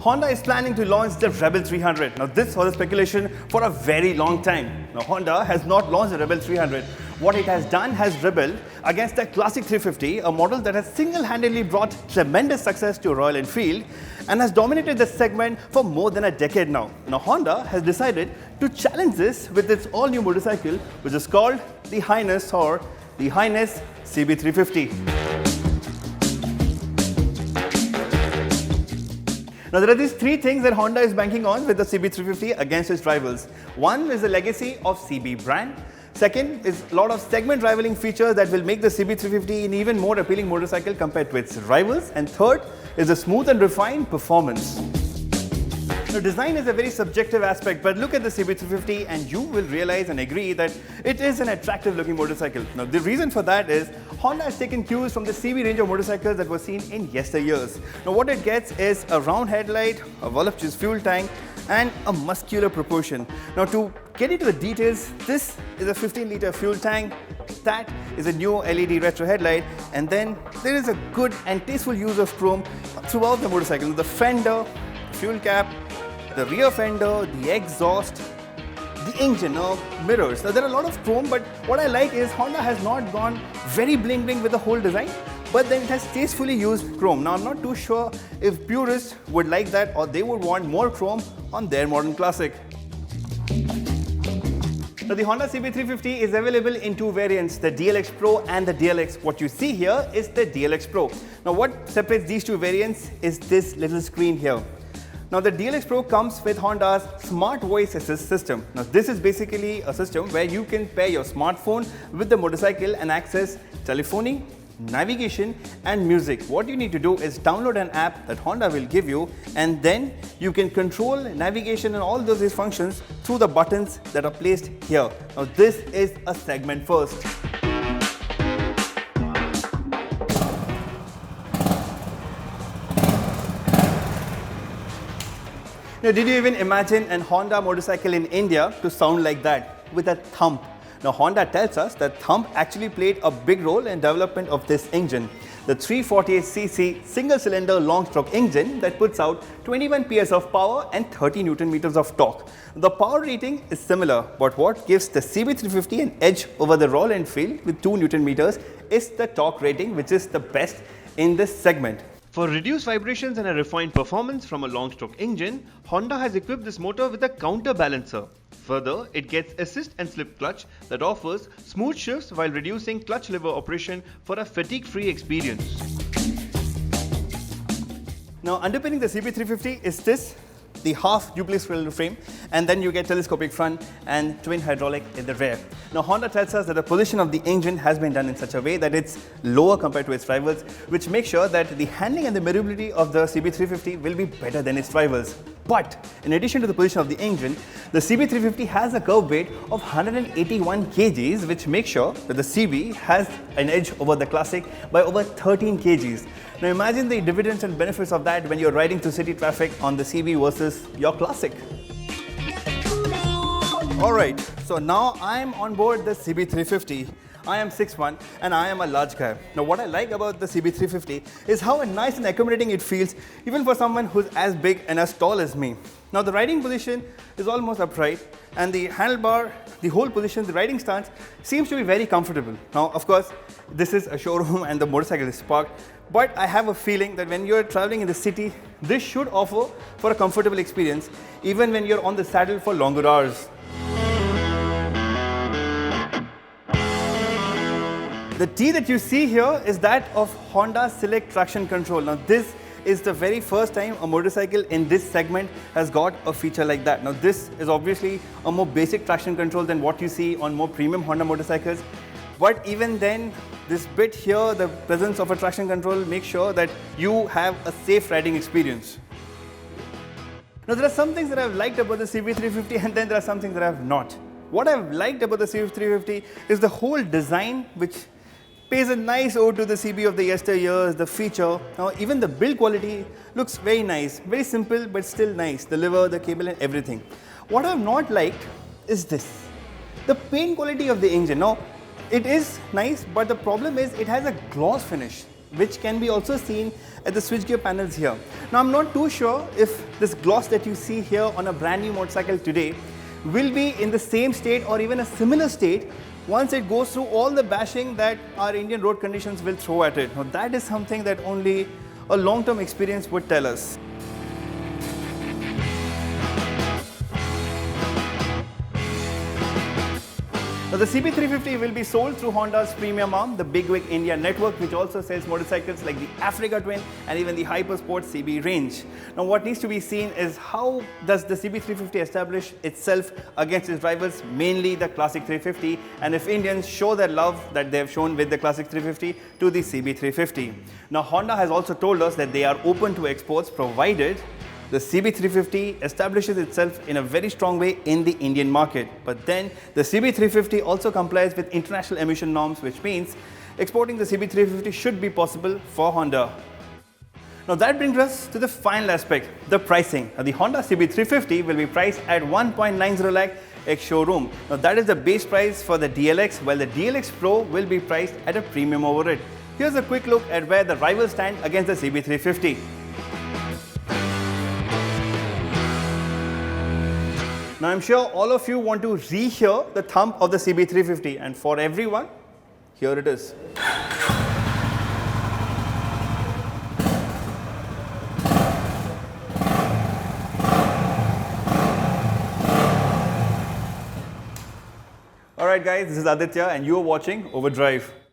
Honda is planning to launch the Rebel 300. Now this was a speculation for a very long time. Now Honda has not launched the Rebel 300. What it has done has rebelled against the Classic 350, a model that has single-handedly brought tremendous success to Royal Enfield and has dominated the segment for more than a decade now. Now Honda has decided to challenge this with its all-new motorcycle, which is called the Highness or the Highness CB350. Now there are these three things that Honda is banking on with the CB350 against its rivals. One is the legacy of CB brand. Second is a lot of segment rivaling features that will make the CB350 an even more appealing motorcycle compared to its rivals. And third is the smooth and refined performance. Now, design is a very subjective aspect, but look at the CB350 and you will realize and agree that it is an attractive looking motorcycle. Now the reason for that is Honda has taken cues from the CB range of motorcycles that were seen in yesteryears. Now what it gets is a round headlight, a voluptuous fuel tank and a muscular proportion. Now to get into the details, this is a 15-litre fuel tank, that is a new LED retro headlight, and then there is a good and tasteful use of chrome throughout the motorcycle. The fender, fuel cap, the rear fender, the exhaust, the engine, mirrors. Now there are a lot of chrome, but what I like is Honda has not gone very bling bling with the whole design, but then it has tastefully used chrome. Now I'm not too sure if purists would like that or they would want more chrome on their modern classic. Now the Honda CB350 is available in two variants, the DLX Pro and the DLX. What you see here is the DLX Pro. Now what separates these two variants is this little screen here. Now the DLX Pro comes with Honda's Smart Voice Assist system. Now this is basically a system where you can pair your smartphone with the motorcycle and access telephony, navigation and music. What you need to do is download an app that Honda will give you, and then you can control navigation and all those functions through the buttons that are placed here. Now this is a segment first. Now, did you even imagine an Honda motorcycle in India to sound like that with a Thump? Now, Honda tells us that Thump actually played a big role in development of this engine. The 348cc single-cylinder long-stroke engine that puts out 21 PS of power and 30 Nm of torque. The power rating is similar, but what gives the CB350 an edge over the Royal Enfield with 2 Nm is the torque rating, which is the best in this segment. For reduced vibrations and a refined performance from a long-stroke engine, Honda has equipped this motor with a counterbalancer. Further, it gets assist and slip clutch that offers smooth shifts while reducing clutch lever operation for a fatigue-free experience. Now, underpinning the CB350 is this, the half duplex frame, and then you get telescopic front and twin hydraulic in the rear. Now Honda tells us that the position of the engine has been done in such a way that it's lower compared to its rivals, which makes sure that the handling and the maneuverability of the CB350 will be better than its rivals. But in addition to the position of the engine, the CB350 has a curb weight of 181 kgs, which makes sure that the CB has an edge over the Classic by over 13 kgs. Now imagine the dividends and benefits of that when you're riding through city traffic on the CB versus your Classic. Alright, so now I'm on board the CB350. I am 6'1" and I am a large guy. Now what I like about the CB350 is how nice and accommodating it feels even for someone who's as big and as tall as me. Now the riding position is almost upright, and the handlebar, the whole position, the riding stance seems to be very comfortable. Now of course this is a showroom and the motorcycle is parked, but I have a feeling that when you're traveling in the city, this should offer for a comfortable experience even when you're on the saddle for longer hours. The T that you see here is that of Honda Select Traction Control. Now this is the very first time a motorcycle in this segment has got a feature like that. Now this is obviously a more basic traction control than what you see on more premium Honda motorcycles. But even then, this bit here, the presence of a traction control makes sure that you have a safe riding experience. Now there are some things that I've liked about the CB350, and then there are some things that I have not. What I've liked about the CB350 is the whole design, which pays a nice ode to the CB of the yesteryears, the feature. Now even the build quality looks very nice, very simple but still nice, the lever, the cable and everything. What I've not liked is this, the paint quality of the engine. Now it is nice, but the problem is it has a gloss finish, which can be also seen at the switchgear panels here. Now I'm not too sure if this gloss that you see here on a brand new motorcycle today will be in the same state or even a similar state once it goes through all the bashing that our Indian road conditions will throw at it. Now that is something that only a long-term experience would tell us. Now the CB350 will be sold through Honda's premium arm, the Big Wig India network, which also sells motorcycles like the Africa Twin and even the Hypersport CB range. Now what needs to be seen is how does the CB350 establish itself against its rivals, mainly the Classic 350, and if Indians show their love that they have shown with the Classic 350 to the CB350. Now Honda has also told us that they are open to exports provided the CB350 establishes itself in a very strong way in the Indian market. But then the CB350 also complies with international emission norms, which means exporting the CB350 should be possible for Honda. Now that brings us to the final aspect, the pricing. Now the Honda CB350 will be priced at 1.90 lakh ex-showroom. Now that is the base price for the DLX, while the DLX Pro will be priced at a premium over it. Here's a quick look at where the rivals stand against the CB350. Now I'm sure all of you want to re-hear the thump of the CB350, and for everyone, here it is. Alright guys, this is Aditya and you are watching Overdrive.